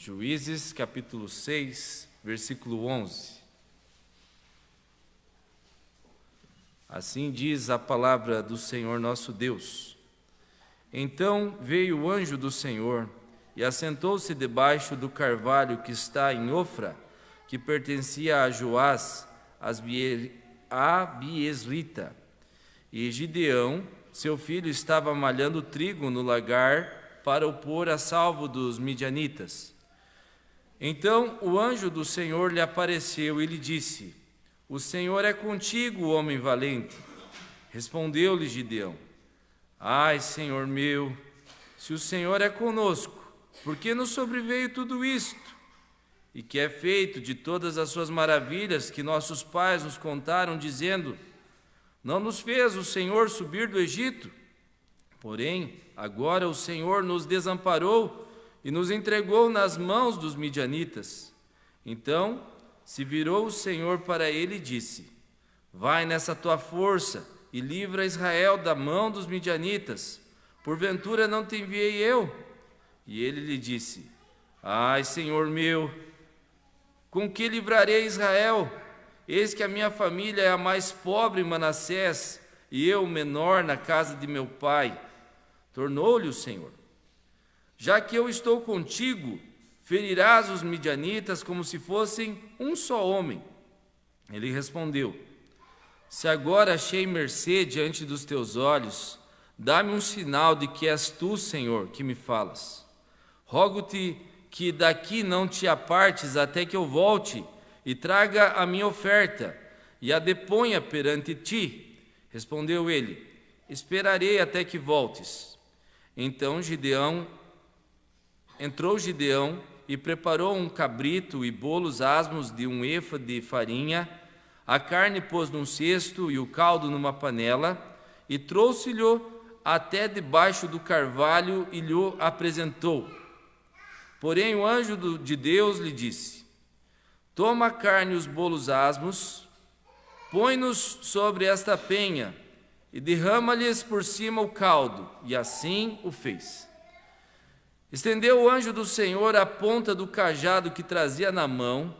Juízes, capítulo 6, versículo 11. Assim diz a palavra do Senhor nosso Deus. Então veio o anjo do Senhor e assentou-se debaixo do carvalho que está em Ofra, que pertencia a Joás, a Abiesrita. E Gideão, seu filho, estava malhando trigo no lagar para o pôr a salvo dos midianitas. Então o anjo do Senhor lhe apareceu e lhe disse: O Senhor é contigo, homem valente. Respondeu-lhe Gideão: Ai, Senhor meu, se o Senhor é conosco, por que nos sobreveio tudo isto? E que é feito de todas as suas maravilhas que nossos pais nos contaram, dizendo: Não nos fez o Senhor subir do Egito? Porém, agora o Senhor nos desamparou e nos entregou nas mãos dos midianitas. Então se virou o Senhor para ele e disse: Vai nessa tua força e livra Israel da mão dos midianitas. Porventura não te enviei eu? E ele lhe disse: Ai, Senhor meu, com que livrarei Israel? Eis que a minha família é a mais pobre em Manassés, e eu o menor na casa de meu pai. Tornou-lhe o Senhor: Já que eu estou contigo, ferirás os midianitas como se fossem um só homem. Ele respondeu: Se agora achei mercê diante dos teus olhos, dá-me um sinal de que és tu, Senhor, que me falas. Rogo-te que daqui não te apartes até que eu volte e traga a minha oferta e a deponha perante ti. Respondeu ele: Esperarei até que voltes. Então entrou Gideão e preparou um cabrito e bolos asmos de 1 efa de farinha. A carne pôs num cesto e o caldo numa panela, e trouxe-lhe até debaixo do carvalho e lhe apresentou. Porém o anjo de Deus lhe disse: Toma a carne e os bolos asmos, põe-nos sobre esta penha e derrama-lhes por cima o caldo. E assim o fez. Estendeu o anjo do Senhor a ponta do cajado que trazia na mão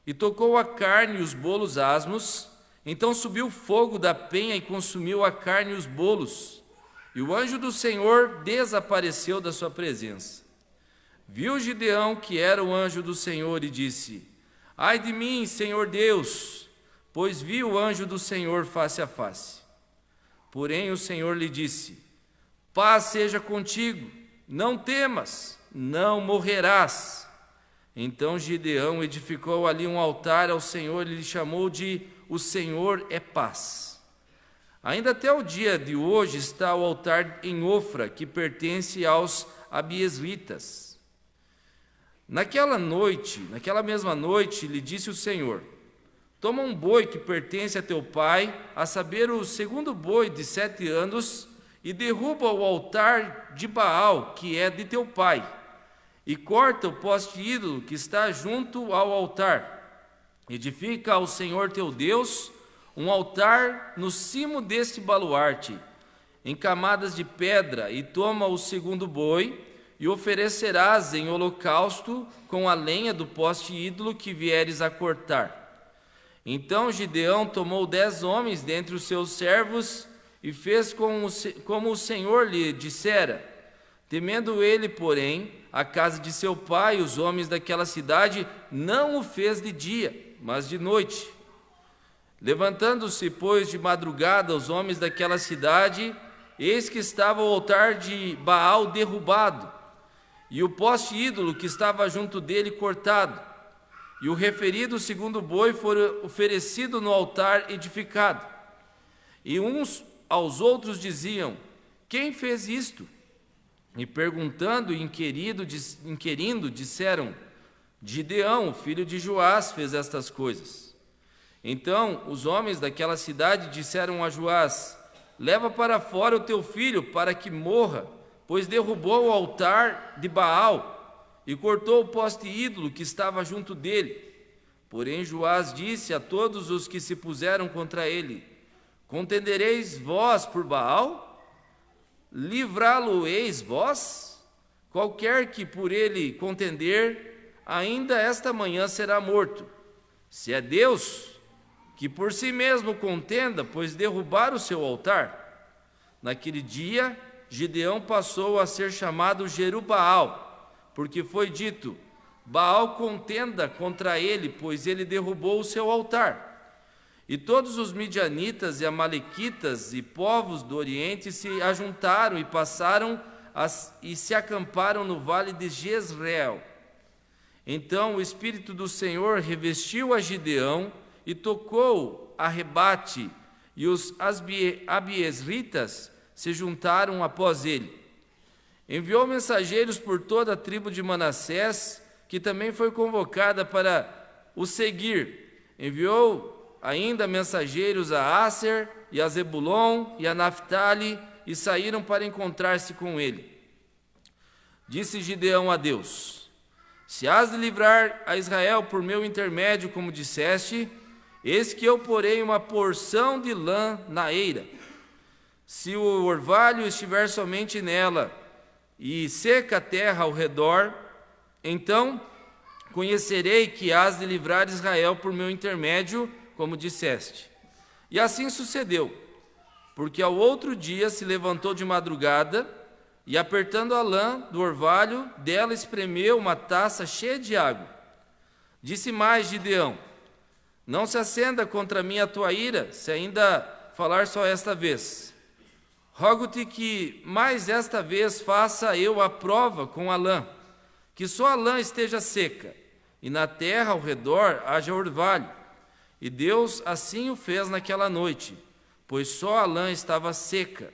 e tocou a carne e os bolos asmos. Então subiu fogo da penha e consumiu a carne e os bolos. E o anjo do Senhor desapareceu da sua presença. Viu Gideão que era o anjo do Senhor e disse: Ai de mim, Senhor Deus, pois vi o anjo do Senhor face a face. Porém o Senhor lhe disse: Paz seja contigo, não temas, não morrerás. Então Gideão edificou ali um altar ao Senhor e lhe chamou de O Senhor é Paz. Ainda até o dia de hoje está o altar em Ofra, que pertence aos Abiesritas. Naquela mesma noite, lhe disse o Senhor: Toma um boi que pertence a teu pai, a saber, o segundo boi de 7 anos, e derruba o altar de Baal, que é de teu pai, e corta o poste ídolo que está junto ao altar. Edifica ao Senhor teu Deus um altar no cimo deste baluarte, em camadas de pedra, e toma o segundo boi, e oferecerás em holocausto com a lenha do poste ídolo que vieres a cortar. Então Gideão tomou 10 homens dentre os seus servos e fez como o Senhor lhe dissera. Temendo ele, porém, a casa de seu pai, os homens daquela cidade, não o fez de dia, mas de noite. Levantando-se, pois, de madrugada os homens daquela cidade, eis que estava o altar de Baal derrubado, e o poste ídolo que estava junto dele cortado, e o referido segundo boi foi oferecido no altar edificado. E uns aos outros diziam: Quem fez isto? E perguntando e inquirindo, disseram: Gideão, filho de Joás, fez estas coisas. Então os homens daquela cidade disseram a Joás: Leva para fora o teu filho para que morra, pois derrubou o altar de Baal e cortou o poste ídolo que estava junto dele. Porém Joás disse a todos os que se puseram contra ele: Contendereis vós por Baal? Livrá-lo-eis vós? Qualquer que por ele contender, ainda esta manhã será morto. Se é Deus, que por si mesmo contenda, pois derrubar o seu altar. Naquele dia, Gideão passou a ser chamado Jerubaal, porque foi dito: Baal contenda contra ele, pois ele derrubou o seu altar. E todos os midianitas e amalequitas e povos do Oriente se ajuntaram e passaram e se acamparam no vale de Jezreel. Então o Espírito do Senhor revestiu a Gideão e tocou a rebate, e os abiesritas se juntaram após ele. Enviou mensageiros por toda a tribo de Manassés, que também foi convocada para o seguir. Enviou ainda mensageiros a Aser e a Zebulon e a Naftali, e saíram para encontrar-se com ele. Disse Gideão a Deus: Se has de livrar a Israel por meu intermédio, como disseste, eis que eu porei uma porção de lã na eira. Se o orvalho estiver somente nela, e seca a terra ao redor, então conhecerei que has de livrar Israel por meu intermédio, como disseste. E assim sucedeu, porque ao outro dia se levantou de madrugada, e apertando a lã do orvalho, dela espremeu uma taça cheia de água. Disse mais Gideão: Não se acenda contra mim a tua ira, se ainda falar só esta vez. Rogo-te que mais esta vez faça eu a prova com a lã, que só a lã esteja seca, e na terra ao redor haja orvalho. E Deus assim o fez naquela noite, pois só a lã estava seca,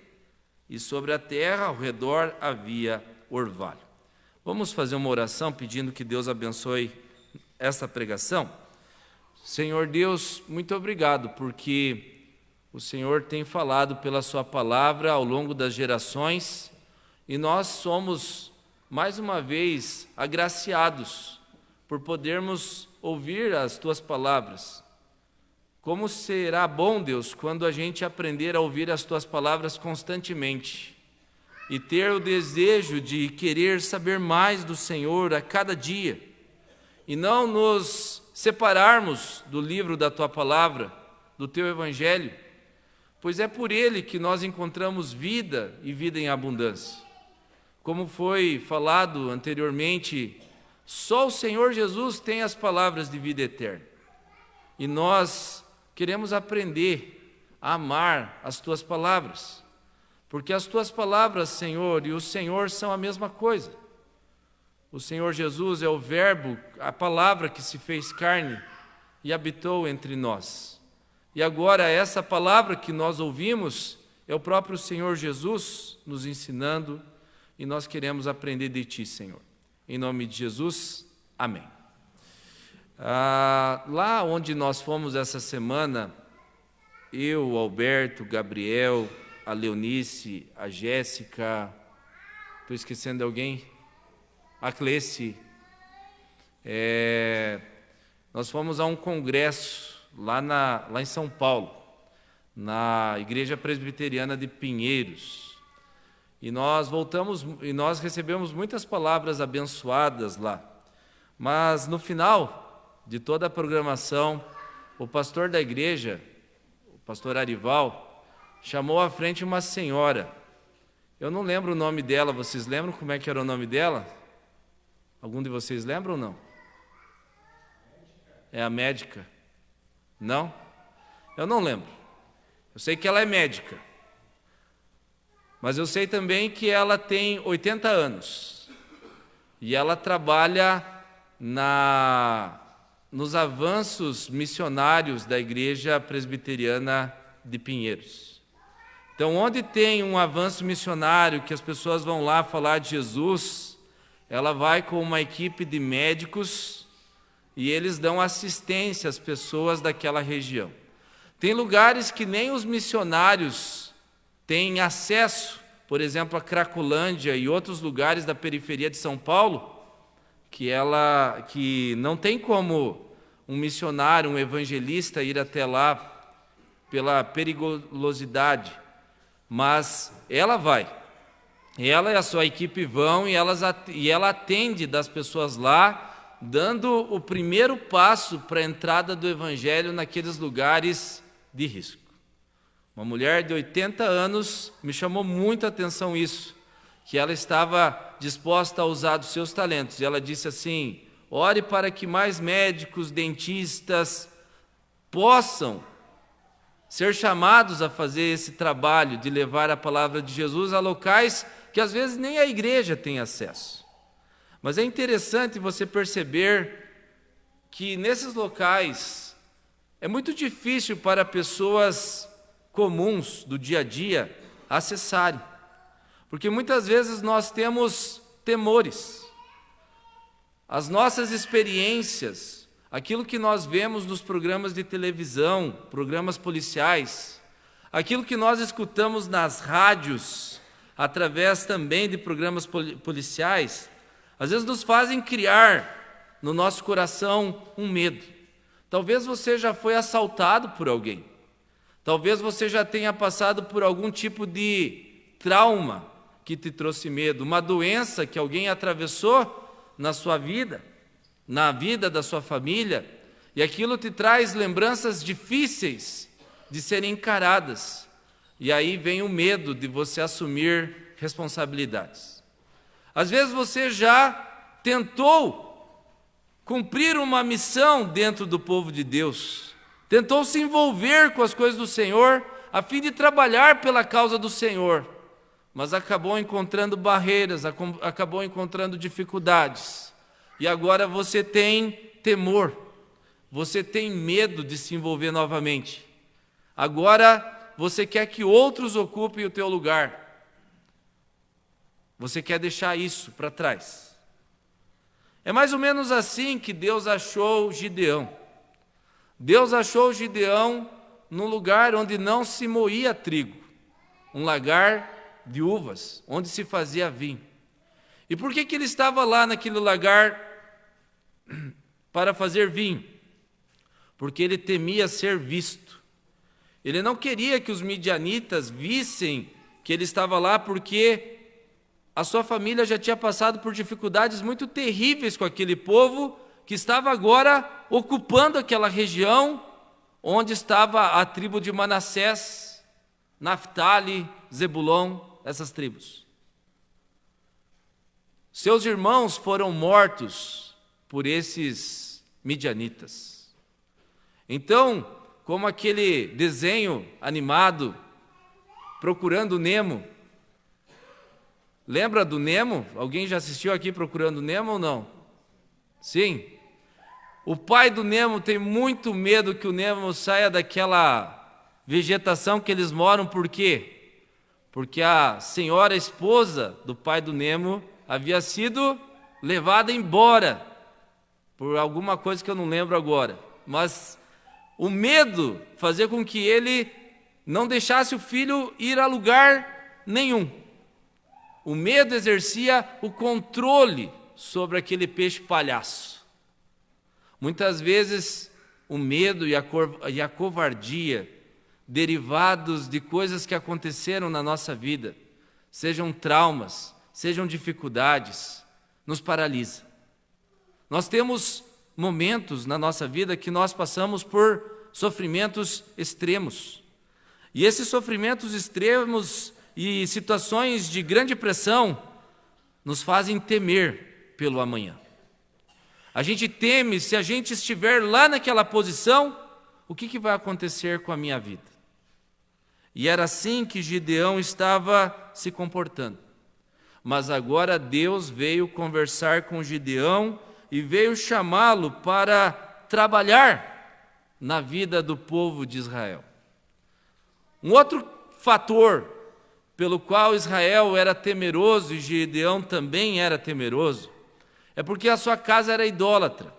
e sobre a terra ao redor havia orvalho. Vamos fazer uma oração pedindo que Deus abençoe esta pregação? Senhor Deus, muito obrigado, porque o Senhor tem falado pela sua palavra ao longo das gerações, e nós somos, mais uma vez, agraciados por podermos ouvir as tuas palavras. Como será bom, Deus, quando a gente aprender a ouvir as tuas palavras constantemente e ter o desejo de querer saber mais do Senhor a cada dia e não nos separarmos do livro da tua palavra, do teu evangelho, pois é por ele que nós encontramos vida e vida em abundância. Como foi falado anteriormente, só o Senhor Jesus tem as palavras de vida eterna. E nós queremos aprender a amar as tuas palavras, porque as tuas palavras, Senhor, e o Senhor são a mesma coisa. O Senhor Jesus é o Verbo, a palavra que se fez carne e habitou entre nós. E agora essa palavra que nós ouvimos é o próprio Senhor Jesus nos ensinando, e nós queremos aprender de ti, Senhor. Em nome de Jesus, amém. Lá onde nós fomos essa semana, eu, o Alberto, o Gabriel, a Leonice, a Jéssica, estou esquecendo de alguém? A Cleci. Nós fomos a um congresso lá em São Paulo, na Igreja Presbiteriana de Pinheiros. E nós voltamos e nós recebemos muitas palavras abençoadas lá. Mas no final de toda a programação, o pastor da igreja, o pastor Arival, chamou à frente uma senhora. Eu não lembro o nome dela, vocês lembram como é que era o nome dela? Algum de vocês lembra ou não? É a médica? Não? Eu não lembro. Eu sei que ela é médica. Mas eu sei também que ela tem 80 anos. E ela trabalha nos avanços missionários da Igreja Presbiteriana de Pinheiros. Então, onde tem um avanço missionário, que as pessoas vão lá falar de Jesus, ela vai com uma equipe de médicos e eles dão assistência às pessoas daquela região. Tem lugares que nem os missionários têm acesso, por exemplo, a Cracolândia e outros lugares da periferia de São Paulo, que não tem como um missionário, um evangelista ir até lá pela periculosidade, mas ela vai. Ela e a sua equipe vão e ela atende das pessoas lá dando o primeiro passo para a entrada do evangelho naqueles lugares de risco. Uma mulher de 80 anos, me chamou muita atenção isso, que ela estava disposta a usar dos seus talentos. E ela disse assim: ore para que mais médicos, dentistas possam ser chamados a fazer esse trabalho de levar a palavra de Jesus a locais que às vezes nem a igreja tem acesso. Mas é interessante você perceber que nesses locais é muito difícil para pessoas comuns do dia a dia acessarem, porque muitas vezes nós temos temores. As nossas experiências, aquilo que nós vemos nos programas de televisão, programas policiais, aquilo que nós escutamos nas rádios, através também de programas policiais, às vezes nos fazem criar no nosso coração um medo. Talvez você já foi assaltado por alguém. Talvez você já tenha passado por algum tipo de trauma que te trouxe medo, uma doença que alguém atravessou na sua vida, na vida da sua família, e aquilo te traz lembranças difíceis de serem encaradas. E aí vem o medo de você assumir responsabilidades. Às vezes você já tentou cumprir uma missão dentro do povo de Deus, tentou se envolver com as coisas do Senhor, a fim de trabalhar pela causa do Senhor, mas acabou encontrando barreiras, acabou encontrando dificuldades. E agora você tem temor, você tem medo de se envolver novamente. Agora você quer que outros ocupem o teu lugar. Você quer deixar isso para trás. É mais ou menos assim que Deus achou Gideão. Deus achou Gideão num lugar onde não se moía trigo, um lagar de uvas, onde se fazia vinho. E por que ele estava lá naquele lagar para fazer vinho? Porque ele temia ser visto. Ele não queria que os midianitas vissem que ele estava lá, porque a sua família já tinha passado por dificuldades muito terríveis com aquele povo que estava agora ocupando aquela região onde estava a tribo de Manassés, Naftali, Zebulon, essas tribos. Seus irmãos foram mortos por esses midianitas. Então, como aquele desenho animado, Procurando Nemo. Lembra do Nemo? Alguém já assistiu aqui Procurando Nemo ou não? Sim. O pai do Nemo tem muito medo que o Nemo saia daquela vegetação que eles moram. Por quê? Porque a senhora esposa do pai do Nemo havia sido levada embora por alguma coisa que eu não lembro agora. Mas o medo fazia com que ele não deixasse o filho ir a lugar nenhum. O medo exercia o controle sobre aquele peixe palhaço. Muitas vezes o medo e a covardia, derivados de coisas que aconteceram na nossa vida, sejam traumas, sejam dificuldades, nos paralisa. Nós temos momentos na nossa vida que nós passamos por sofrimentos extremos. E esses sofrimentos extremos e situações de grande pressão nos fazem temer pelo amanhã. A gente teme, se a gente estiver lá naquela posição, o que vai acontecer com a minha vida? E era assim que Gideão estava se comportando. Mas agora Deus veio conversar com Gideão e veio chamá-lo para trabalhar na vida do povo de Israel. Um outro fator pelo qual Israel era temeroso e Gideão também era temeroso é porque a sua casa era idólatra.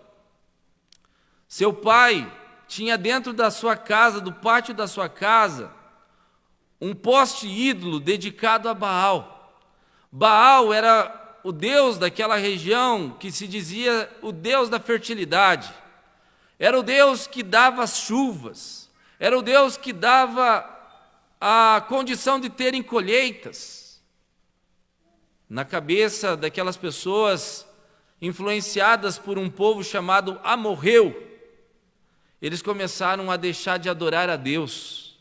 Seu pai tinha dentro da sua casa, do pátio da sua casa, um poste ídolo dedicado a Baal. Baal era o deus daquela região que se dizia o deus da fertilidade. Era o deus que dava as chuvas. Era o deus que dava a condição de terem colheitas. Na cabeça daquelas pessoas, influenciadas por um povo chamado amorreu, eles começaram a deixar de adorar a Deus.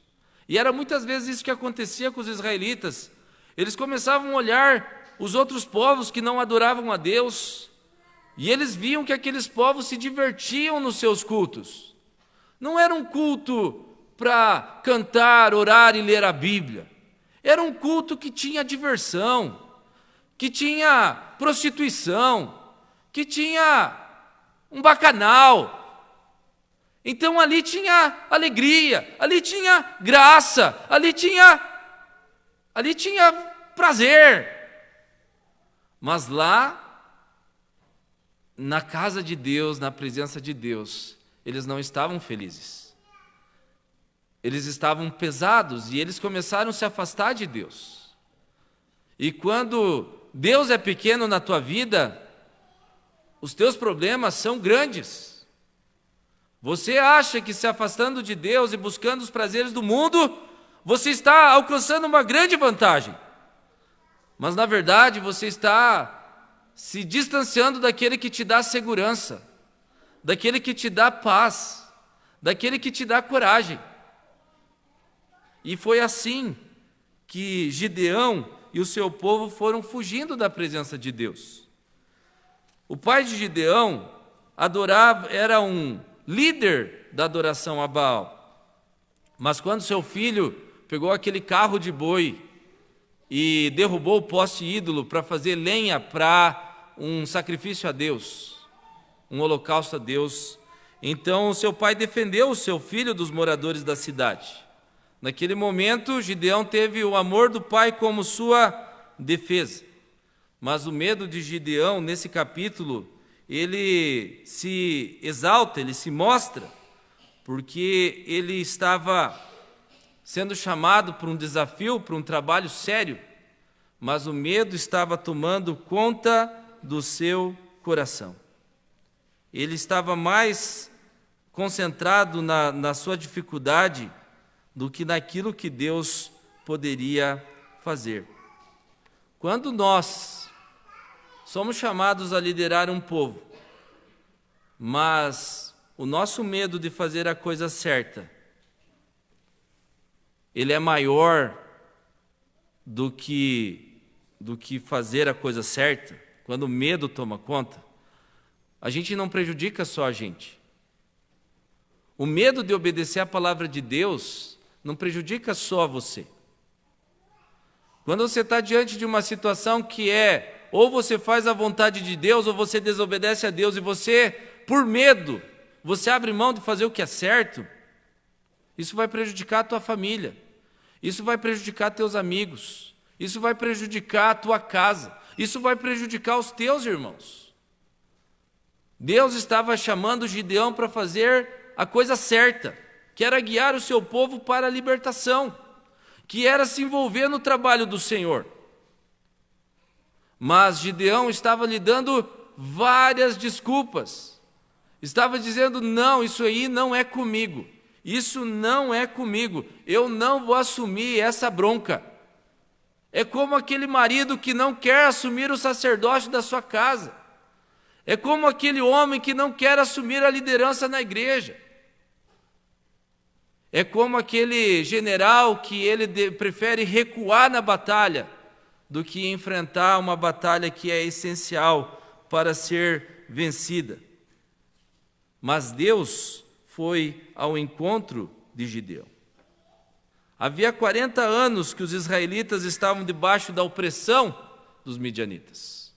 E era muitas vezes isso que acontecia com os israelitas. Eles começavam a olhar os outros povos que não adoravam a Deus, e eles viam que aqueles povos se divertiam nos seus cultos. Não era um culto para cantar, orar e ler a Bíblia. Era um culto que tinha diversão, que tinha prostituição, que tinha um bacanal. Então ali tinha alegria, ali tinha graça, ali tinha prazer. Mas lá, na casa de Deus, na presença de Deus, eles não estavam felizes. Eles estavam pesados e eles começaram a se afastar de Deus. E quando Deus é pequeno na tua vida, os teus problemas são grandes. Você acha que se afastando de Deus e buscando os prazeres do mundo, você está alcançando uma grande vantagem. Mas na verdade você está se distanciando daquele que te dá segurança, daquele que te dá paz, daquele que te dá coragem. E foi assim que Gideão e o seu povo foram fugindo da presença de Deus. O pai de Gideão era um líder da adoração a Baal. Mas quando seu filho pegou aquele carro de boi e derrubou o poste ídolo para fazer lenha para um sacrifício a Deus, um holocausto a Deus, então seu pai defendeu o seu filho dos moradores da cidade. Naquele momento, Gideão teve o amor do pai como sua defesa. Mas o medo de Gideão, nesse capítulo, ele se exalta, ele se mostra, porque ele estava sendo chamado para um desafio, para um trabalho sério, mas o medo estava tomando conta do seu coração. Ele estava mais concentrado na sua dificuldade do que naquilo que Deus poderia fazer. Quando nós somos chamados a liderar um povo, mas o nosso medo de fazer a coisa certa, ele é maior do que fazer a coisa certa. Quando o medo toma conta, a gente não prejudica só a gente. O medo de obedecer a palavra de Deus não prejudica só você. Quando você está diante de uma situação que ou você faz a vontade de Deus, ou você desobedece a Deus, e você, por medo, você abre mão de fazer o que é certo, isso vai prejudicar a tua família, isso vai prejudicar teus amigos, isso vai prejudicar a tua casa, isso vai prejudicar os teus irmãos. Deus estava chamando Gideão para fazer a coisa certa, que era guiar o seu povo para a libertação, que era se envolver no trabalho do Senhor. Mas Gideão estava lhe dando várias desculpas. Estava dizendo: não, isso aí não é comigo. Isso não é comigo. Eu não vou assumir essa bronca. É como aquele marido que não quer assumir o sacerdócio da sua casa. É como aquele homem que não quer assumir a liderança na igreja. É como aquele general que ele prefere recuar na batalha do que enfrentar uma batalha que é essencial para ser vencida. Mas Deus foi ao encontro de Gideão. Havia 40 anos que os israelitas estavam debaixo da opressão dos midianitas.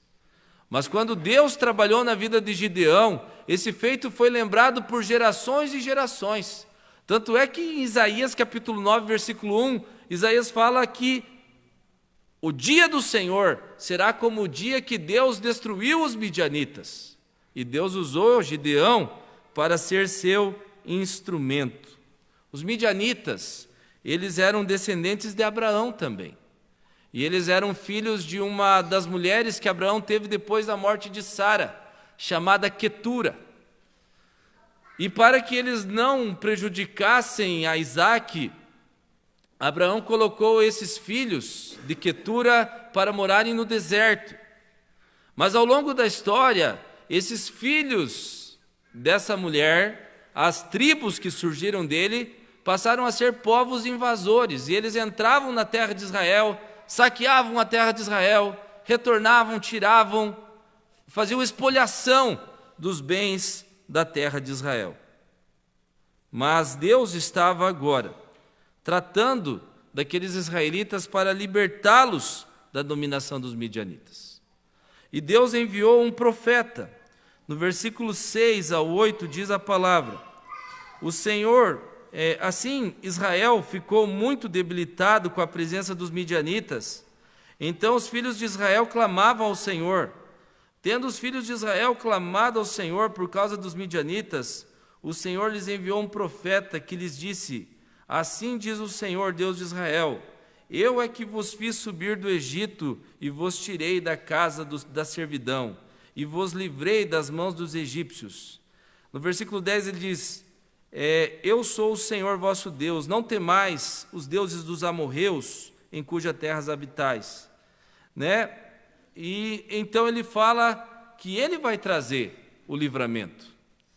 Mas quando Deus trabalhou na vida de Gideão, esse feito foi lembrado por gerações e gerações. Tanto é que em Isaías capítulo 9, versículo 1, Isaías fala que o dia do Senhor será como o dia que Deus destruiu os midianitas. E Deus usou Gideão para ser seu instrumento. Os midianitas, eles eram descendentes de Abraão também. E eles eram filhos de uma das mulheres que Abraão teve depois da morte de Sara, chamada Quetura. E para que eles não prejudicassem a Isaque, Abraão colocou esses filhos de Quetura para morarem no deserto. Mas ao longo da história, esses filhos dessa mulher, as tribos que surgiram dele, passaram a ser povos invasores, e eles entravam na terra de Israel, saqueavam a terra de Israel, retornavam, tiravam, faziam expoliação dos bens da terra de Israel. Mas Deus estava agora tratando daqueles israelitas para libertá-los da dominação dos midianitas. E Deus enviou um profeta. No versículo 6 ao 8 diz a palavra: o Senhor, assim Israel ficou muito debilitado com a presença dos midianitas. Então os filhos de Israel clamavam ao Senhor. Tendo os filhos de Israel clamado ao Senhor por causa dos midianitas, o Senhor lhes enviou um profeta que lhes disse: assim diz o Senhor, Deus de Israel: eu é que vos fiz subir do Egito e vos tirei da casa da servidão e vos livrei das mãos dos egípcios. No versículo 10 ele diz: eu sou o Senhor vosso Deus, não temais os deuses dos amorreus, em cuja terras habitais. E então ele fala que ele vai trazer o livramento.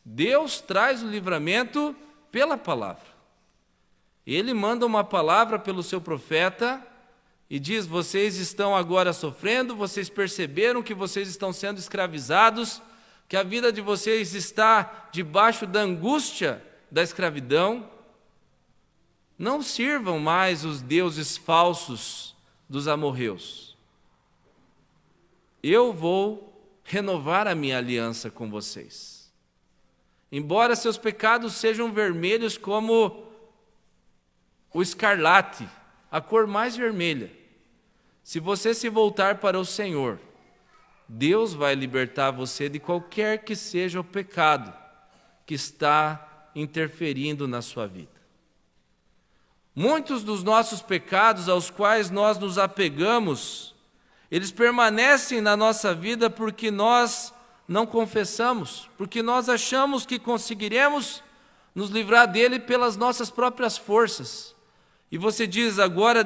Deus traz o livramento pela palavra. Ele manda uma palavra pelo seu profeta e diz: vocês estão agora sofrendo, vocês perceberam que vocês estão sendo escravizados, que a vida de vocês está debaixo da angústia da escravidão. Não sirvam mais os deuses falsos dos amorreus. Eu vou renovar a minha aliança com vocês. Embora seus pecados sejam vermelhos como o escarlate, a cor mais vermelha, se você se voltar para o Senhor, Deus vai libertar você de qualquer que seja o pecado que está interferindo na sua vida. Muitos dos nossos pecados aos quais nós nos apegamos, eles permanecem na nossa vida porque nós não confessamos, porque nós achamos que conseguiremos nos livrar dele pelas nossas próprias forças. E você diz: agora,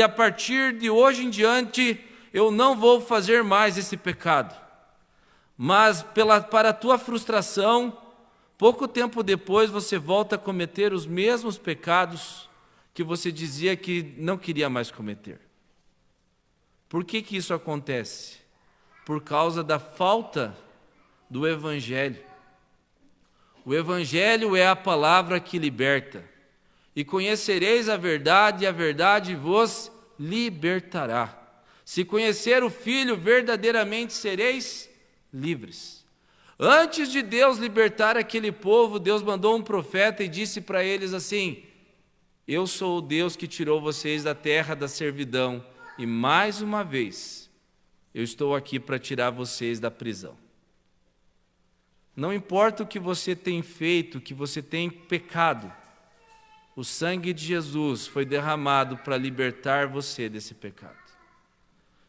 a partir de hoje em diante, eu não vou fazer mais esse pecado. Mas para a tua frustração, pouco tempo depois você volta a cometer os mesmos pecados que você dizia que não queria mais cometer. Por que isso acontece? Por causa da falta do Evangelho. O Evangelho é a palavra que liberta. E conhecereis a verdade, e a verdade vos libertará. Se conhecer o Filho, verdadeiramente sereis livres. Antes de Deus libertar aquele povo, Deus mandou um profeta e disse para eles assim: eu sou o Deus que tirou vocês da terra da servidão, e mais uma vez, eu estou aqui para tirar vocês da prisão. Não importa o que você tem feito, o que você tem pecado, o sangue de Jesus foi derramado para libertar você desse pecado.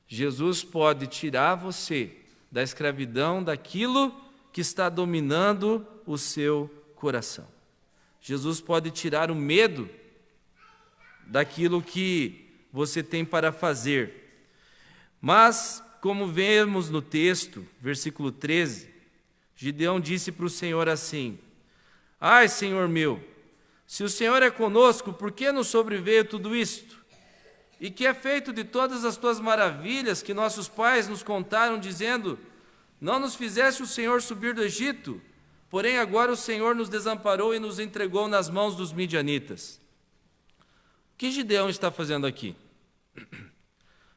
Jesus pode tirar você da escravidão, daquilo que está dominando o seu coração. Jesus pode tirar o medo daquilo que você tem para fazer. Mas, como vemos no texto, versículo 13, Gideão disse para o Senhor assim: ai, Senhor meu, se o Senhor é conosco, por que nos sobreveio tudo isto? E que é feito de todas as tuas maravilhas que nossos pais nos contaram, dizendo: não nos fizesse o Senhor subir do Egito, porém agora o Senhor nos desamparou e nos entregou nas mãos dos midianitas. O que Gideão está fazendo aqui?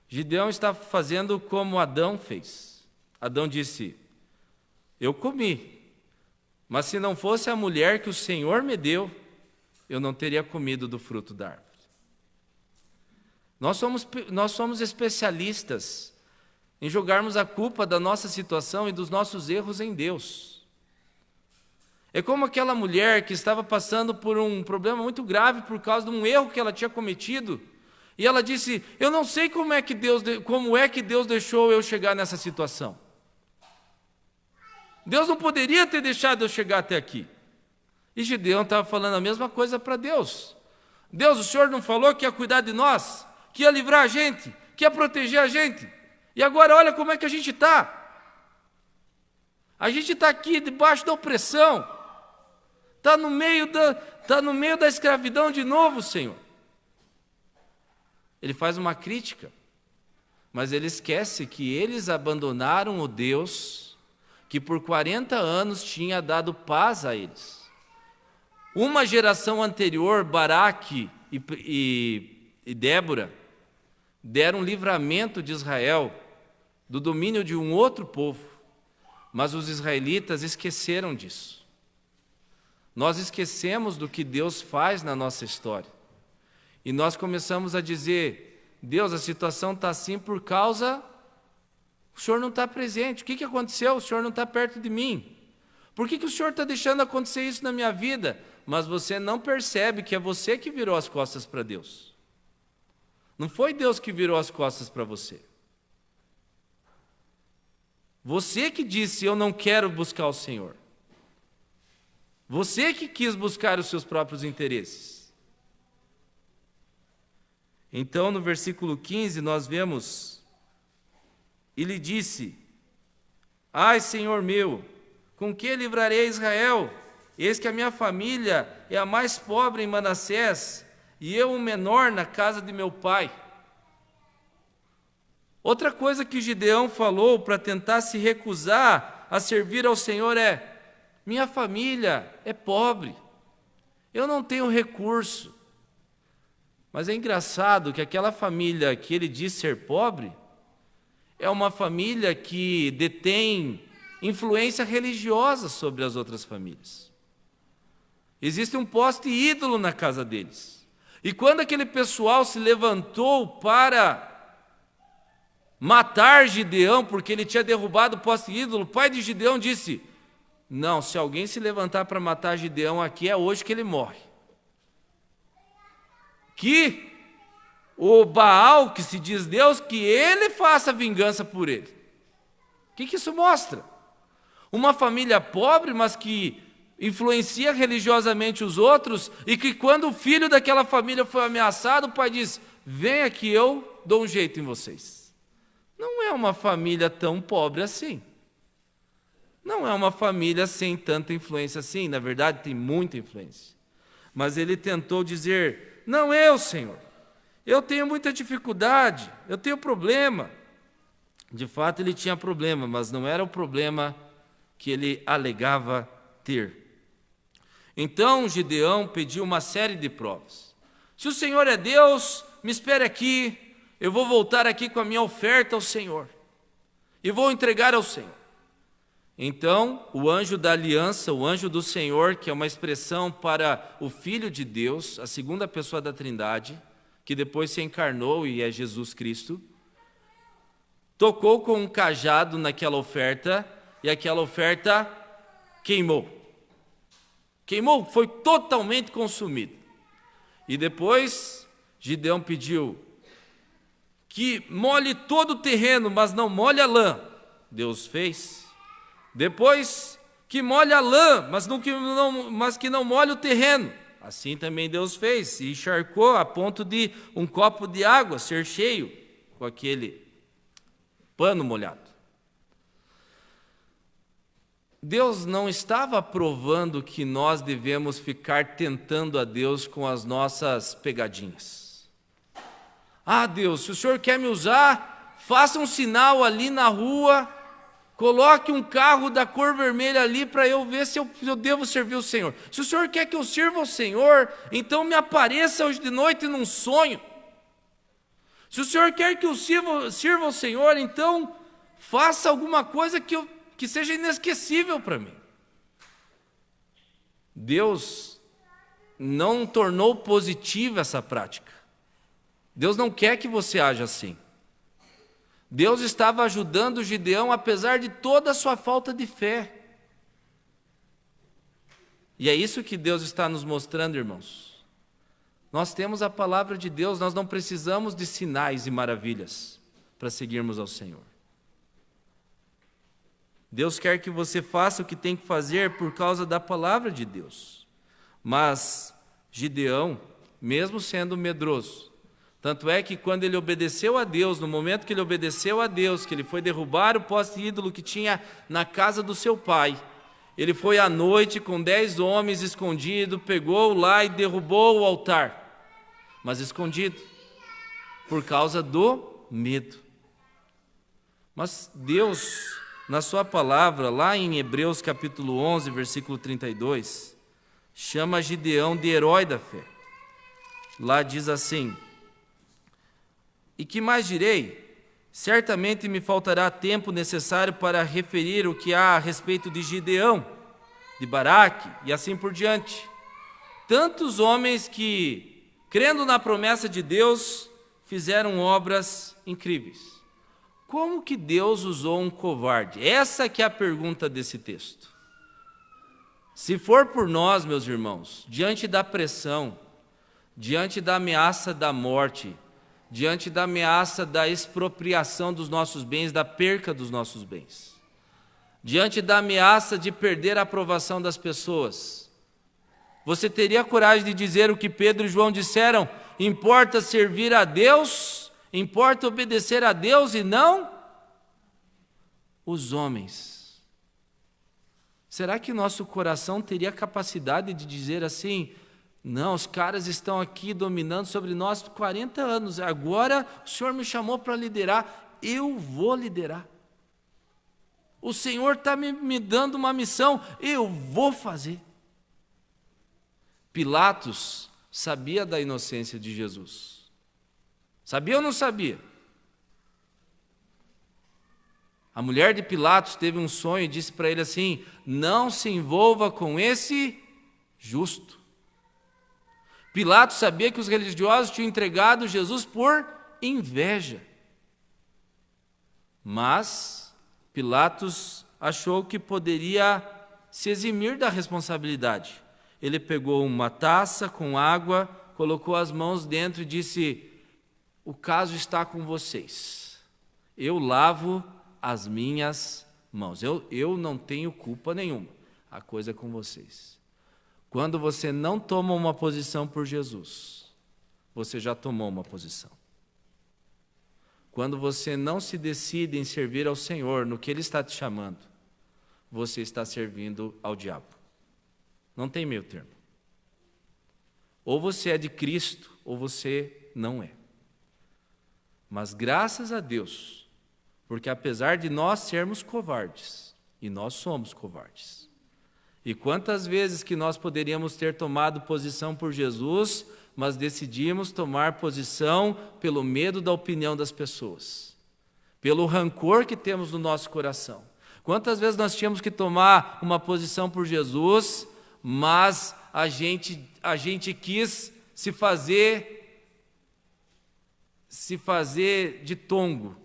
Gideão está fazendo como Adão fez. Adão disse: eu comi, mas se não fosse a mulher que o Senhor me deu, eu não teria comido do fruto da árvore. Nós somos especialistas em jogarmos a culpa da nossa situação e dos nossos erros em Deus. É como aquela mulher que estava passando por um problema muito grave por causa de um erro que ela tinha cometido, e ela disse: eu não sei como é que Deus deixou eu chegar nessa situação. Deus não poderia ter deixado eu chegar até aqui. E Gideão estava falando a mesma coisa para Deus. Deus, o Senhor não falou que ia cuidar de nós, que ia livrar a gente, que ia proteger a gente. E agora olha como é que a gente está. A gente está aqui debaixo da opressão. Está no meio da escravidão de novo, Senhor. Ele faz uma crítica, mas ele esquece que eles abandonaram o Deus que por 40 anos tinha dado paz a eles. Uma geração anterior, Baraque e Débora, deram livramento de Israel do domínio de um outro povo, mas os israelitas esqueceram disso. Nós esquecemos do que Deus faz na nossa história. E nós começamos a dizer, Deus, a situação está assim por causa... O Senhor não está presente. O que aconteceu? O Senhor não está perto de mim. Por que o Senhor está deixando acontecer isso na minha vida? Mas você não percebe que é você que virou as costas para Deus. Não foi Deus que virou as costas para você. Você que disse, eu não quero buscar o Senhor. Você que quis buscar os seus próprios interesses. Então, no versículo 15, nós vemos, ele disse, ai, Senhor meu, com que livrarei Israel? Eis que a minha família é a mais pobre em Manassés, e eu o menor na casa de meu pai. Outra coisa que Gideão falou para tentar se recusar a servir ao Senhor é, minha família é pobre, eu não tenho recurso. Mas é engraçado que aquela família que ele diz ser pobre é uma família que detém influência religiosa sobre as outras famílias. Existe um poste ídolo na casa deles. E quando aquele pessoal se levantou para matar Gideão, porque ele tinha derrubado o poste ídolo, o pai de Gideão disse, não, se alguém se levantar para matar Gideão aqui, é hoje que ele morre. Que o Baal, que se diz Deus, que ele faça vingança por ele. O que isso mostra? Uma família pobre, mas que influencia religiosamente os outros, e que quando o filho daquela família foi ameaçado, o pai diz, venha que eu dou um jeito em vocês. Não é uma família tão pobre assim. Não é uma família sem tanta influência assim, na verdade tem muita influência. Mas ele tentou dizer, não eu, Senhor, eu tenho muita dificuldade, eu tenho problema. De fato ele tinha problema, mas não era o problema que ele alegava ter. Então Gideão pediu uma série de provas. Se o Senhor é Deus, me espere aqui, eu vou voltar aqui com a minha oferta ao Senhor, e vou entregar ao Senhor. Então, o anjo da aliança, o anjo do Senhor, que é uma expressão para o Filho de Deus, a segunda pessoa da Trindade, que depois se encarnou e é Jesus Cristo, tocou com um cajado naquela oferta, e aquela oferta queimou. Queimou, foi totalmente consumida. E depois, Gideão pediu que molhe todo o terreno, mas não molhe a lã. Deus fez. Depois, que molhe a lã, mas que não molhe o terreno. Assim também Deus fez, e encharcou a ponto de um copo de água ser cheio com aquele pano molhado. Deus não estava provando que nós devemos ficar tentando a Deus com as nossas pegadinhas. Ah, Deus, se o Senhor quer me usar, faça um sinal ali na rua, coloque um carro da cor vermelha ali para eu ver se eu devo servir o Senhor. Se o Senhor quer que eu sirva o Senhor, então me apareça hoje de noite num sonho. Se o Senhor quer que eu sirva o Senhor, então faça alguma coisa que seja inesquecível para mim. Deus não tornou positiva essa prática. Deus não quer que você haja assim. Deus estava ajudando Gideão apesar de toda a sua falta de fé. E é isso que Deus está nos mostrando, irmãos. Nós temos a palavra de Deus, nós não precisamos de sinais e maravilhas para seguirmos ao Senhor. Deus quer que você faça o que tem que fazer por causa da palavra de Deus. Mas Gideão, mesmo sendo medroso, Tanto é que quando ele obedeceu a Deus, no momento que ele obedeceu a Deus, que ele foi derrubar o poste ídolo que tinha na casa do seu pai, ele foi à noite com 10 homens escondido, pegou lá e derrubou o altar, mas escondido, por causa do medo. Mas Deus, na sua palavra, lá em Hebreus capítulo 11, versículo 32, chama Gideão de herói da fé. Lá diz assim: e que mais direi? Certamente me faltará tempo necessário para referir o que há a respeito de Gideão, de Baraque e assim por diante. Tantos homens que, crendo na promessa de Deus, fizeram obras incríveis. Como que Deus usou um covarde? Essa que é a pergunta desse texto. Se for por nós, meus irmãos, diante da pressão, diante da ameaça da morte, diante da ameaça da expropriação dos nossos bens, da perca dos nossos bens, diante da ameaça de perder a aprovação das pessoas, você teria coragem de dizer o que Pedro e João disseram? Importa servir a Deus, importa obedecer a Deus e não os homens. Será que nosso coração teria capacidade de dizer assim: não, os caras estão aqui dominando sobre nós 40 anos, agora o Senhor me chamou para liderar, eu vou liderar. O Senhor está me dando uma missão, eu vou fazer. Pilatos sabia da inocência de Jesus. Sabia ou não sabia? A mulher de Pilatos teve um sonho e disse para ele assim: não se envolva com esse justo. Pilatos sabia que os religiosos tinham entregado Jesus por inveja. Mas Pilatos achou que poderia se eximir da responsabilidade. Ele pegou uma taça com água, colocou as mãos dentro e disse: o caso está com vocês. Eu lavo as minhas mãos. Eu não tenho culpa nenhuma. A coisa é com vocês. Quando você não toma uma posição por Jesus, você já tomou uma posição. Quando você não se decide em servir ao Senhor no que Ele está te chamando, você está servindo ao diabo. Não tem meio termo. Ou você é de Cristo, ou você não é. Mas graças a Deus, porque apesar de nós sermos covardes, e nós somos covardes, e quantas vezes que nós poderíamos ter tomado posição por Jesus, mas decidimos tomar posição pelo medo da opinião das pessoas, pelo rancor que temos no nosso coração. Quantas vezes nós tínhamos que tomar uma posição por Jesus, mas a gente quis se fazer de tongo,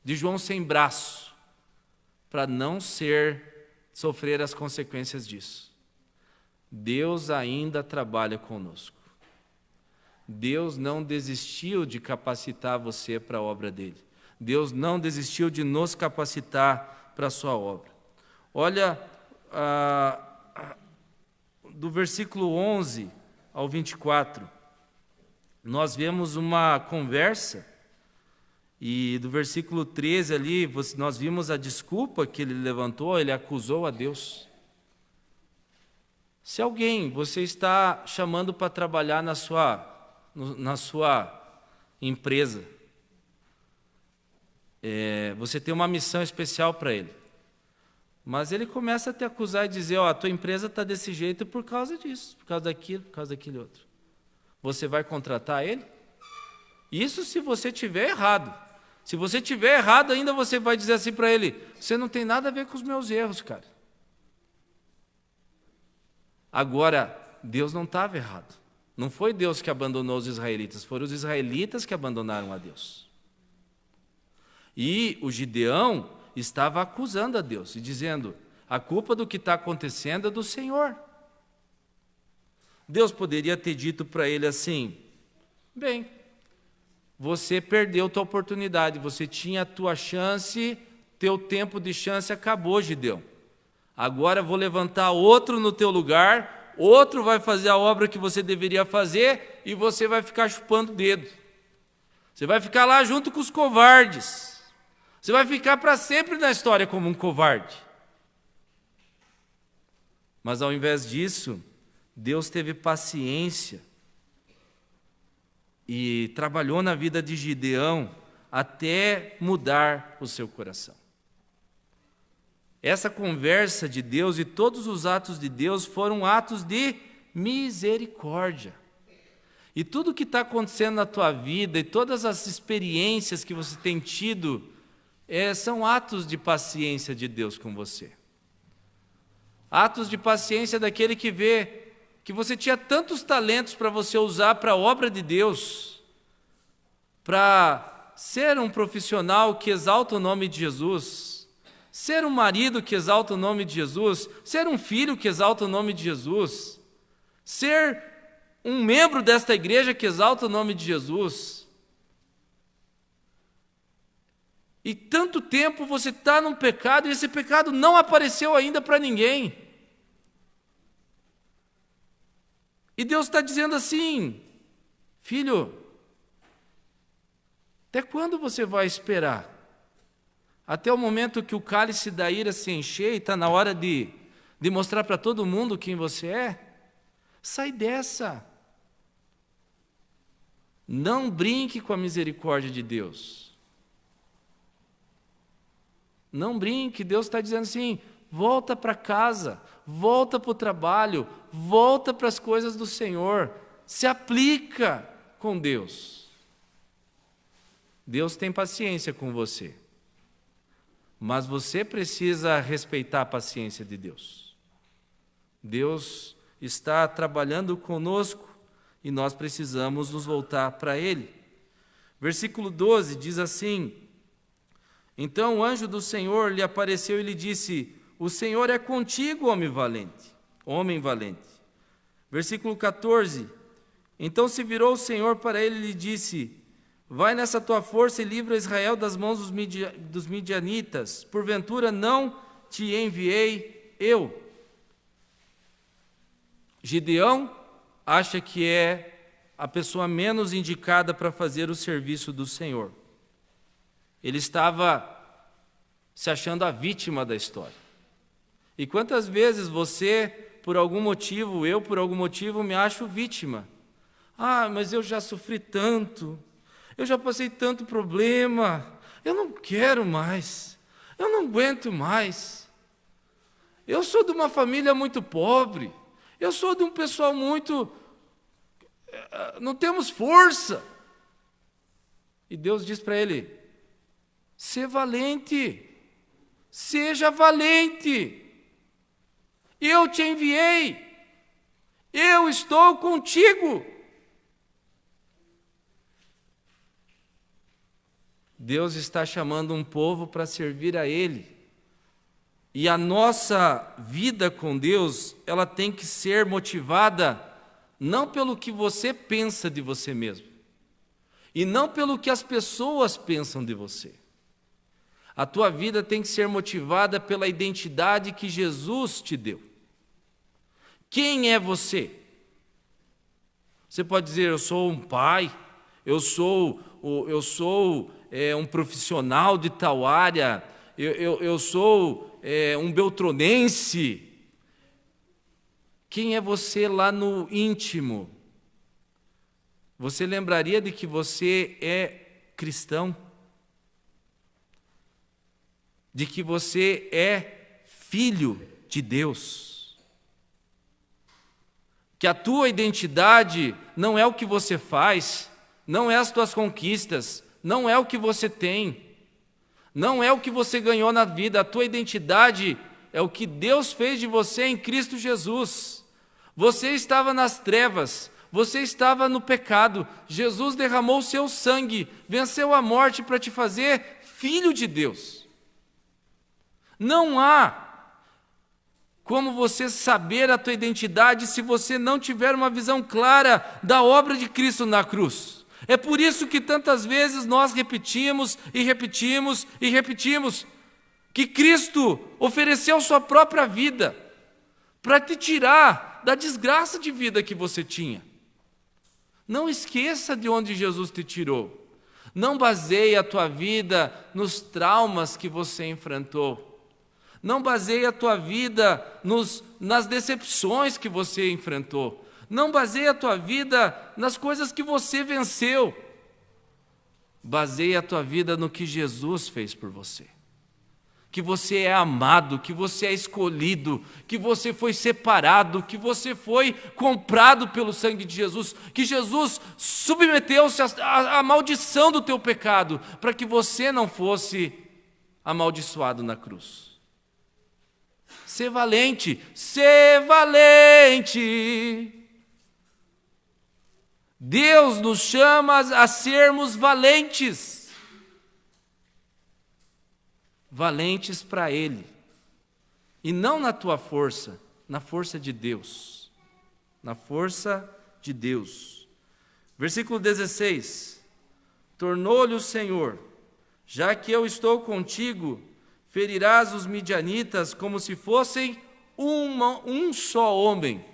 de João sem braço, para não sofrer as consequências disso. Deus ainda trabalha conosco. Deus não desistiu de capacitar você para a obra dele. Deus não desistiu de nos capacitar para a sua obra. Olha, do versículo 11 ao 24, nós vemos uma conversa, e do versículo 13 ali, nós vimos a desculpa que ele levantou, ele acusou a Deus. Se alguém você está chamando para trabalhar na sua empresa, você tem uma missão especial para ele, mas ele começa a te acusar e dizer: a tua empresa está desse jeito por causa disso, por causa daquilo, por causa daquele outro. Você vai contratar ele? Isso se você estiver errado. Se você estiver errado, ainda você vai dizer assim para ele: você não tem nada a ver com os meus erros, cara. Agora, Deus não estava errado. Não foi Deus que abandonou os israelitas, foram os israelitas que abandonaram a Deus. E o Gideão estava acusando a Deus e dizendo: a culpa do que está acontecendo é do Senhor. Deus poderia ter dito para ele assim: bem, você perdeu tua oportunidade, você tinha a tua chance, teu tempo de chance acabou, Gideão. Agora vou levantar outro no teu lugar, outro vai fazer a obra que você deveria fazer e você vai ficar chupando o dedo. Você vai ficar lá junto com os covardes. Você vai ficar para sempre na história como um covarde. Mas ao invés disso, Deus teve paciência e trabalhou na vida de Gideão até mudar o seu coração. Essa conversa de Deus e todos os atos de Deus foram atos de misericórdia. E tudo que está acontecendo na tua vida e todas as experiências que você tem tido são atos de paciência de Deus com você. Atos de paciência daquele que vê que você tinha tantos talentos para você usar para a obra de Deus, para ser um profissional que exalta o nome de Jesus, ser um marido que exalta o nome de Jesus, ser um filho que exalta o nome de Jesus, ser um membro desta igreja que exalta o nome de Jesus. E tanto tempo você está num pecado e esse pecado não apareceu ainda para ninguém. E Deus está dizendo assim: filho, até quando você vai esperar? Até o momento que o cálice da ira se encher e está na hora de mostrar para todo mundo quem você é? Sai dessa. Não brinque com a misericórdia de Deus. Não brinque, Deus está dizendo assim: volta para casa, volta para o trabalho, volta para as coisas do Senhor, se aplica com Deus. Deus tem paciência com você, mas você precisa respeitar a paciência de Deus. Deus está trabalhando conosco e nós precisamos nos voltar para Ele. Versículo 12 diz assim: então o anjo do Senhor lhe apareceu e lhe disse: o Senhor é contigo, homem valente. Versículo 14: então se virou o Senhor para ele e lhe disse: vai nessa tua força e livra Israel das mãos dos midianitas, porventura não te enviei eu? Gideão acha que é a pessoa menos indicada para fazer o serviço do Senhor. Ele estava se achando a vítima da história. E quantas vezes você, por algum motivo, eu, por algum motivo, me acho vítima? Ah, mas eu já sofri tanto, eu já passei tanto problema, eu não quero mais, eu não aguento mais. Eu sou de uma família muito pobre, eu sou de um pessoal muito... não temos força. E Deus diz para ele: seja valente, eu te enviei, eu estou contigo. Deus está chamando um povo para servir a Ele. E a nossa vida com Deus, ela tem que ser motivada não pelo que você pensa de você mesmo, e não pelo que as pessoas pensam de você. A tua vida tem que ser motivada pela identidade que Jesus te deu. Quem é você? Você pode dizer: eu sou um pai, eu sou um profissional de tal área, eu sou um beltronense. Quem é você lá no íntimo? Você lembraria de que você é cristão? De que você é filho de Deus? Que a tua identidade não é o que você faz, não é as tuas conquistas, não é o que você tem, não é o que você ganhou na vida. A tua identidade é o que Deus fez de você em Cristo Jesus. Você estava nas trevas, você estava no pecado, Jesus derramou o seu sangue, venceu a morte para te fazer filho de Deus. Não há como você saber a tua identidade se você não tiver uma visão clara da obra de Cristo na cruz. É por isso que tantas vezes nós repetimos que Cristo ofereceu sua própria vida para te tirar da desgraça de vida que você tinha. Não esqueça de onde Jesus te tirou. Não baseie a tua vida nos traumas que você enfrentou. Não baseie a tua vida nas decepções que você enfrentou. Não baseie a tua vida nas coisas que você venceu. Baseie a tua vida no que Jesus fez por você. Que você é amado, que você é escolhido, que você foi separado, que você foi comprado pelo sangue de Jesus, que Jesus submeteu-se à maldição do teu pecado, para que você não fosse amaldiçoado na cruz. Ser valente, ser valente. Deus nos chama a sermos valentes. Valentes para Ele, e não na tua força, na força de Deus, na força de Deus. Versículo 16, tornou-lhe o Senhor, já que eu estou contigo, ferirás os midianitas como se fossem um só homem.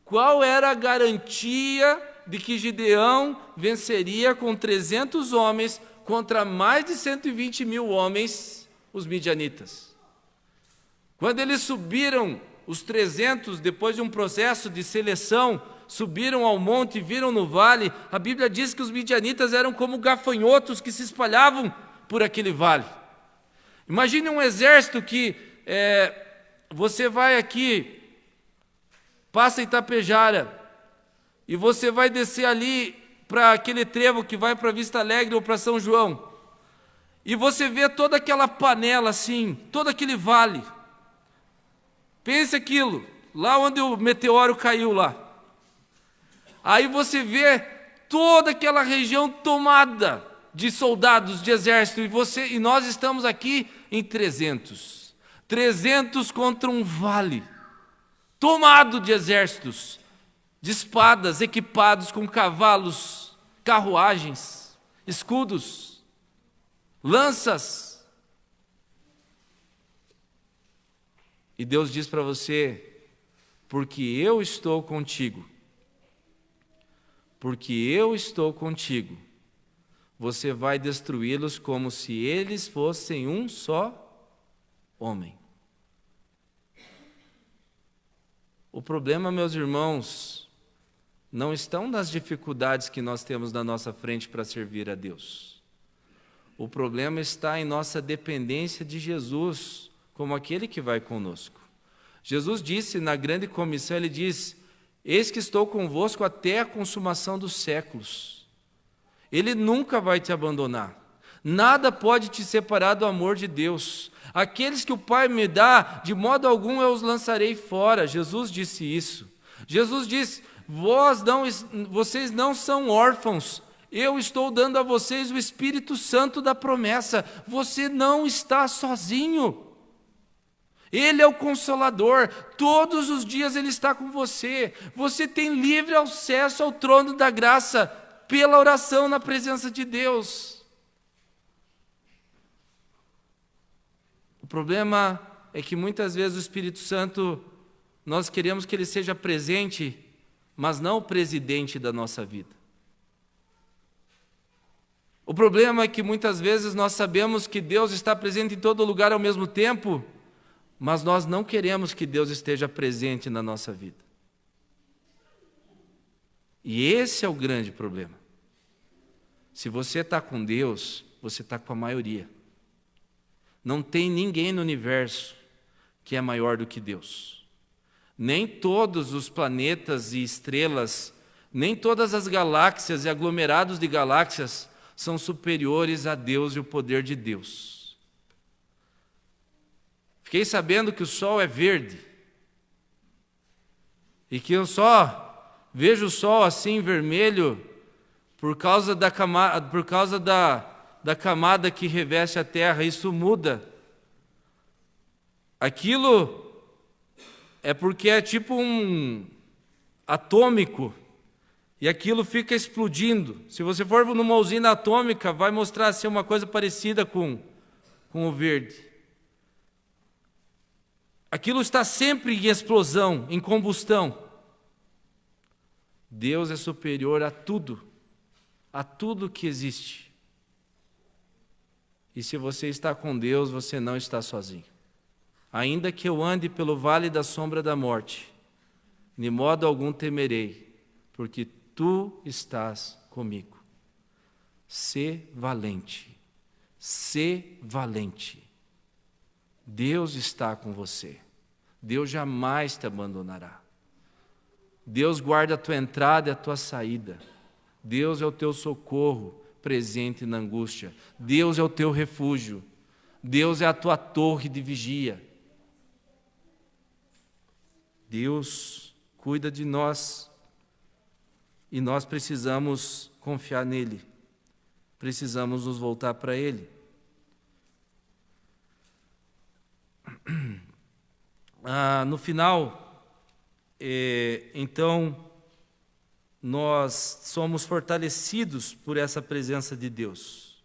Qual era a garantia de que Gideão venceria com 300 homens contra mais de 120 mil homens, os midianitas? Quando eles subiram, os 300, depois de um processo de seleção, subiram ao monte e viram no vale, a Bíblia diz que os midianitas eram como gafanhotos que se espalhavam por aquele vale. Imagine um exército que você vai aqui, passa Itapejara, e você vai descer ali para aquele trevo que vai para Vista Alegre ou para São João, e você vê toda aquela panela assim, todo aquele vale. Pense aquilo, lá onde o meteoro caiu lá. Aí você vê toda aquela região tomada de soldados, de exército, e nós estamos aqui em 300 contra um vale, tomado de exércitos, de espadas, equipados com cavalos, carruagens, escudos, lanças. E Deus diz para você: porque eu estou contigo, você vai destruí-los como se eles fossem um só homem. O problema, meus irmãos, não estão nas dificuldades que nós temos na nossa frente para servir a Deus. O problema está em nossa dependência de Jesus, como aquele que vai conosco. Jesus disse na grande comissão, Ele diz: eis que estou convosco até a consumação dos séculos. Ele nunca vai te abandonar. Nada pode te separar do amor de Deus. Aqueles que o Pai me dá, de modo algum eu os lançarei fora. Jesus disse isso. Jesus disse: vocês não são órfãos, eu estou dando a vocês o Espírito Santo da promessa. Você não está sozinho. Ele é o Consolador, todos os dias Ele está com você. Você tem livre acesso ao trono da graça, pela oração na presença de Deus. O problema é que muitas vezes o Espírito Santo, nós queremos que Ele seja presente, mas não o presidente da nossa vida. O problema é que muitas vezes nós sabemos que Deus está presente em todo lugar ao mesmo tempo, mas nós não queremos que Deus esteja presente na nossa vida. E esse é o grande problema. Se você está com Deus, você está com a maioria. Não tem ninguém no universo que é maior do que Deus. Nem todos os planetas e estrelas, nem todas as galáxias e aglomerados de galáxias são superiores a Deus e o poder de Deus. Fiquei sabendo que o Sol é verde, e que eu só vejo o Sol assim vermelho por causa da camada que reveste a Terra. Isso muda. Aquilo é porque é tipo um atômico, e aquilo fica explodindo. Se você for numa usina atômica, vai mostrar ser uma coisa parecida com o verde. Aquilo está sempre em explosão, em combustão. Deus é superior a tudo. a tudo que existe. E se você está com Deus, você não está sozinho. Ainda que eu ande pelo vale da sombra da morte, de modo algum temerei, porque tu estás comigo. Sê valente, sê valente. Deus está com você. Deus jamais te abandonará. Deus guarda a tua entrada e a tua saída. Deus é o teu socorro presente na angústia. Deus é o teu refúgio. Deus é a tua torre de vigia. Deus cuida de nós e nós precisamos confiar nele. Precisamos nos voltar para ele. No final, então, nós somos fortalecidos por essa presença de Deus.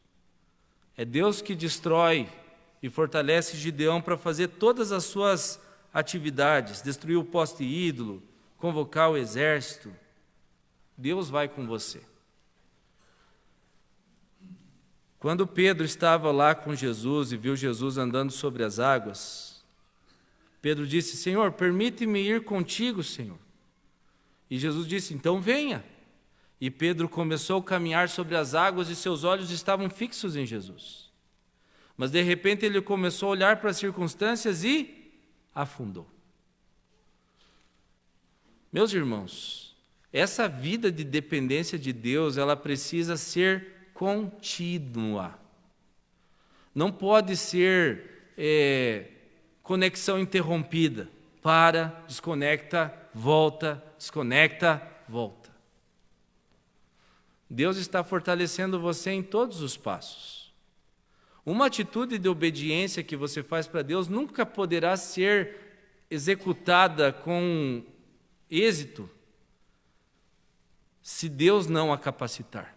É Deus que destrói e fortalece Gideão para fazer todas as suas atividades, destruir o poste ídolo, convocar o exército. Deus vai com você. Quando Pedro estava lá com Jesus e viu Jesus andando sobre as águas, Pedro disse: Senhor, permite-me ir contigo, Senhor. E Jesus disse: então venha. E Pedro começou a caminhar sobre as águas e seus olhos estavam fixos em Jesus. Mas de repente ele começou a olhar para as circunstâncias e afundou. Meus irmãos, essa vida de dependência de Deus, ela precisa ser contínua. Não pode ser conexão interrompida. Para, desconecta, volta, desconecta, volta. Deus está fortalecendo você em todos os passos. Uma atitude de obediência que você faz para Deus nunca poderá ser executada com êxito se Deus não a capacitar.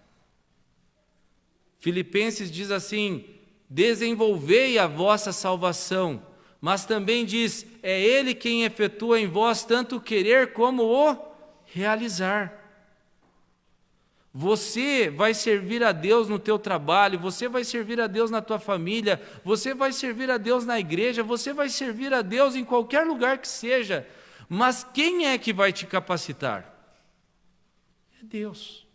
Filipenses diz assim: desenvolvei a vossa salvação, mas também diz, é Ele quem efetua em vós tanto o querer como o realizar. Você vai servir a Deus no teu trabalho, você vai servir a Deus na tua família, você vai servir a Deus na igreja, você vai servir a Deus em qualquer lugar que seja, mas quem é que vai te capacitar? É Deus.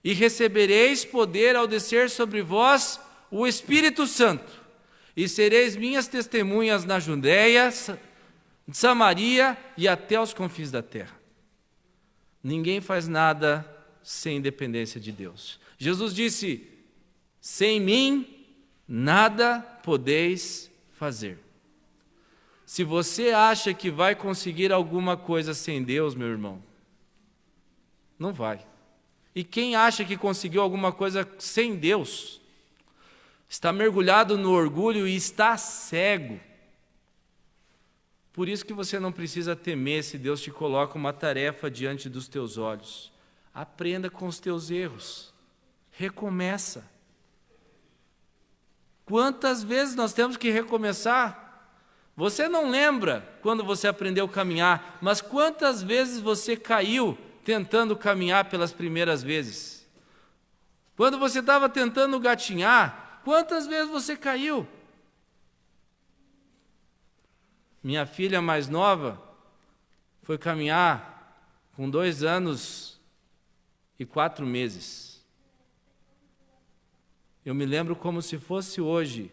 E recebereis poder ao descer sobre vós o Espírito Santo, e sereis minhas testemunhas na Judéia, Samaria e até os confins da terra. Ninguém faz nada sem dependência de Deus. Jesus disse: sem mim nada podeis fazer. Se você acha que vai conseguir alguma coisa sem Deus, meu irmão, não vai. E quem acha que conseguiu alguma coisa sem Deus, está mergulhado no orgulho e está cego. Por isso que você não precisa temer se Deus te coloca uma tarefa diante dos teus olhos. Aprenda com os teus erros. Recomeça. Quantas vezes nós temos que recomeçar? Você não lembra quando você aprendeu a caminhar, mas quantas vezes você caiu tentando caminhar pelas primeiras vezes? Quando você estava tentando gatinhar, quantas vezes você caiu? Minha filha mais nova foi caminhar com 2 anos e 4 meses. Eu me lembro como se fosse hoje,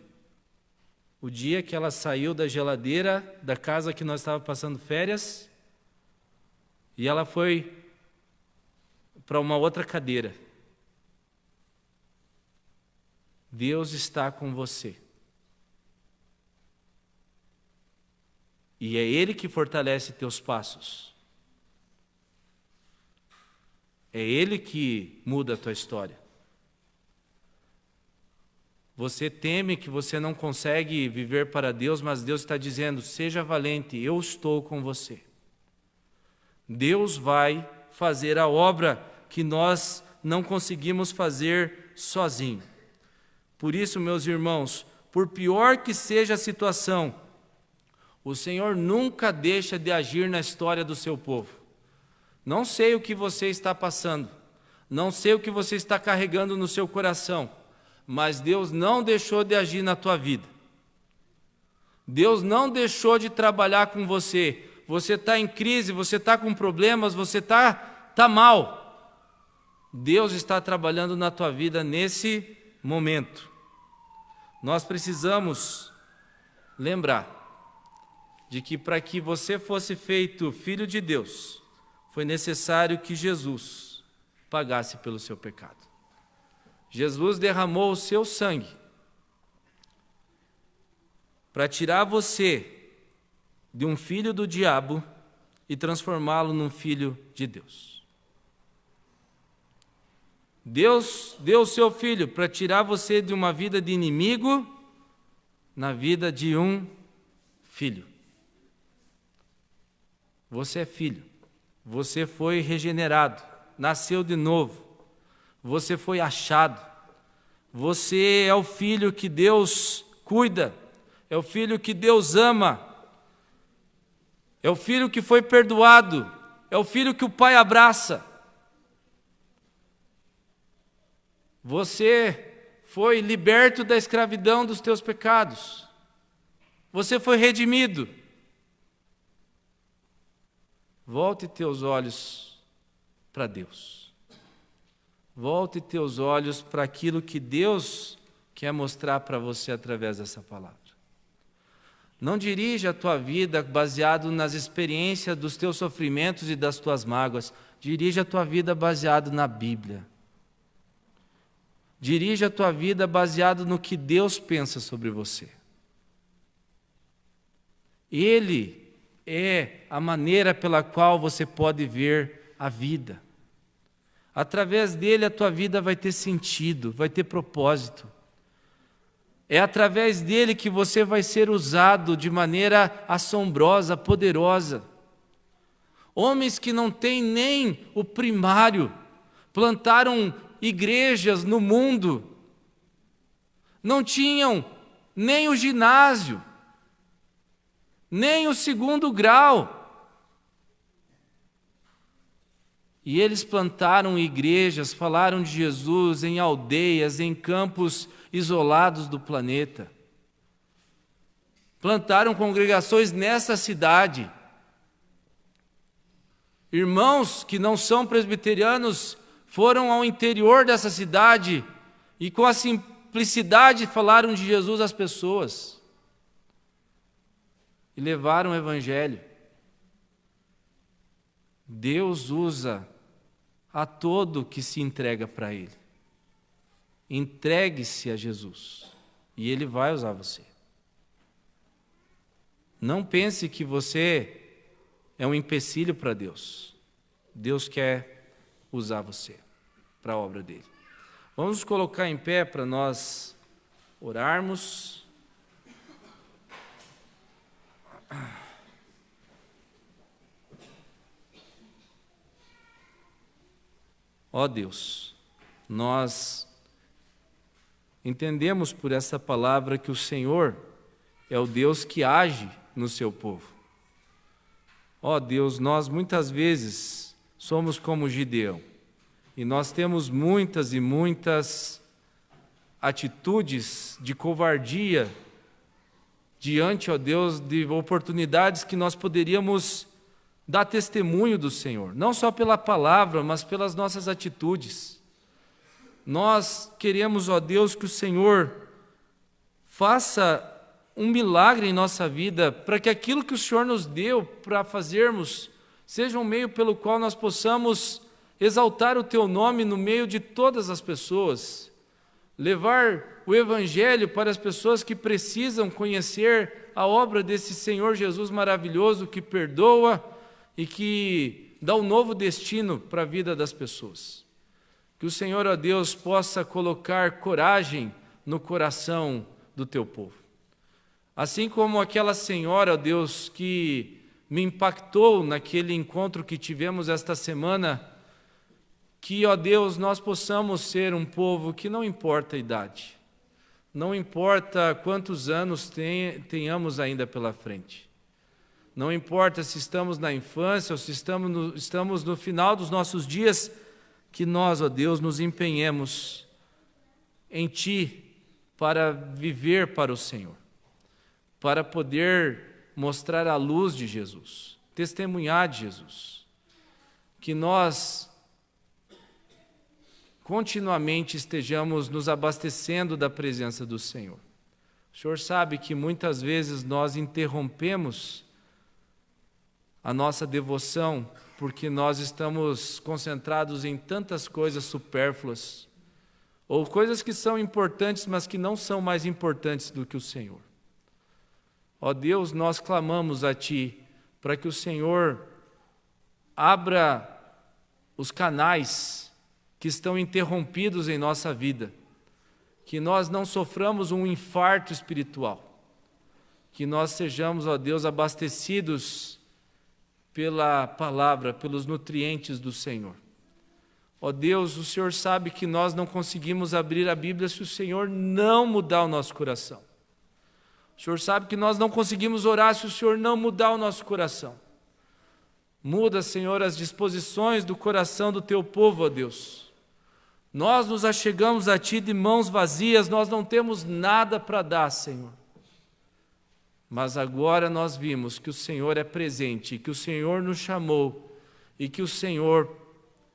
o dia que ela saiu da geladeira da casa que nós estávamos passando férias e ela foi para uma outra cadeira. Deus está com você. E é Ele que fortalece teus passos. É Ele que muda a tua história. Você teme que você não consegue viver para Deus, mas Deus está dizendo, seja valente, eu estou com você. Deus vai fazer a obra que nós não conseguimos fazer sozinho. Por isso, meus irmãos, por pior que seja a situação, o Senhor nunca deixa de agir na história do seu povo. Não sei o que você está passando, Não sei o que você está carregando no seu coração, mas Deus não deixou de agir na tua vida. Deus não deixou de trabalhar com você. Você está em crise, você está com problemas, você está mal. Deus está trabalhando na tua vida nesse momento. Nós precisamos lembrar de que para que você fosse feito filho de Deus, foi necessário que Jesus pagasse pelo seu pecado. Jesus derramou o seu sangue para tirar você de um filho do diabo e transformá-lo num filho de Deus. Deus deu o seu filho para tirar você de uma vida de inimigo na vida de um filho. Você é filho, você foi regenerado, nasceu de novo, você foi achado, você é o filho que Deus cuida, é o filho que Deus ama, é o filho que foi perdoado, é o filho que o Pai abraça. Você foi liberto da escravidão dos teus pecados, você foi redimido. Volte teus olhos para Deus. Volte teus olhos para aquilo que Deus quer mostrar para você através dessa palavra. Não dirija a tua vida baseado nas experiências dos teus sofrimentos e das tuas mágoas. Dirija a tua vida baseado na Bíblia. Dirija a tua vida baseado no que Deus pensa sobre você. Ele é a maneira pela qual você pode ver a vida. Através dele a tua vida vai ter sentido, vai ter propósito. É através dele que você vai ser usado de maneira assombrosa, poderosa. Homens que não têm nem o primário, plantaram igrejas no mundo, não tinham nem o ginásio, nem o segundo grau. E eles plantaram igrejas, falaram de Jesus em aldeias, em campos isolados do planeta. Plantaram congregações nessa cidade. Irmãos que não são presbiterianos foram ao interior dessa cidade e com a simplicidade falaram de Jesus às pessoas. E levaram o Evangelho. Deus usa a todo que se entrega para Ele. Entregue-se a Jesus e Ele vai usar você. Não pense que você é um empecilho para Deus. Deus quer usar você para a obra dEle. Vamos nos colocar em pé para nós orarmos. Ó Deus, nós entendemos por essa palavra que o Senhor é o Deus que age no seu povo. Ó Deus, nós muitas vezes somos como Gideão, e nós temos muitas e muitas atitudes de covardia diante, ó Deus, de oportunidades que nós poderíamos dar testemunho do Senhor, não só pela palavra, mas pelas nossas atitudes. Nós queremos, ó Deus, que o Senhor faça um milagre em nossa vida, para que aquilo que o Senhor nos deu para fazermos, seja um meio pelo qual nós possamos exaltar o Teu nome no meio de todas as pessoas, levar o Evangelho para as pessoas que precisam conhecer a obra desse Senhor Jesus maravilhoso, que perdoa e que dá um novo destino para a vida das pessoas. Que o Senhor, ó Deus, possa colocar coragem no coração do Teu povo. Assim como aquela senhora, ó Deus, que me impactou naquele encontro que tivemos esta semana, que, ó Deus, nós possamos ser um povo que não importa a idade, não importa quantos anos tenhamos ainda pela frente, não importa se estamos na infância ou se estamos no final dos nossos dias, que nós, ó Deus, nos empenhemos em Ti para viver para o Senhor, para poder mostrar a luz de Jesus, testemunhar de Jesus, que nós continuamente estejamos nos abastecendo da presença do Senhor. O Senhor sabe que muitas vezes nós interrompemos a nossa devoção porque nós estamos concentrados em tantas coisas supérfluas, ou coisas que são importantes, mas que não são mais importantes do que o Senhor. Ó Deus, nós clamamos a Ti para que o Senhor abra os canais que estão interrompidos em nossa vida, que nós não soframos um infarto espiritual, que nós sejamos, ó Deus, abastecidos pela palavra, pelos nutrientes do Senhor. Ó Deus, o Senhor sabe que nós não conseguimos abrir a Bíblia se o Senhor não mudar o nosso coração. O Senhor sabe que nós não conseguimos orar se o Senhor não mudar o nosso coração. Muda, Senhor, as disposições do coração do Teu povo, ó Deus. Nós nos achegamos a Ti de mãos vazias, nós não temos nada para dar, Senhor. Mas agora nós vimos que o Senhor é presente, que o Senhor nos chamou e que o Senhor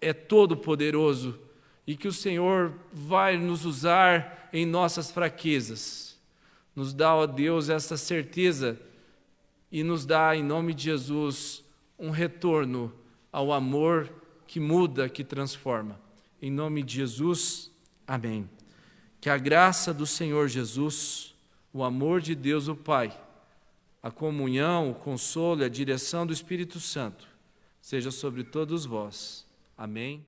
é todo-poderoso e que o Senhor vai nos usar em nossas fraquezas. Nos dá, ó Deus, essa certeza e nos dá, em nome de Jesus, um retorno ao amor que muda, que transforma. Em nome de Jesus, amém. Que a graça do Senhor Jesus, o amor de Deus o Pai, a comunhão, o consolo e a direção do Espírito Santo seja sobre todos vós. Amém.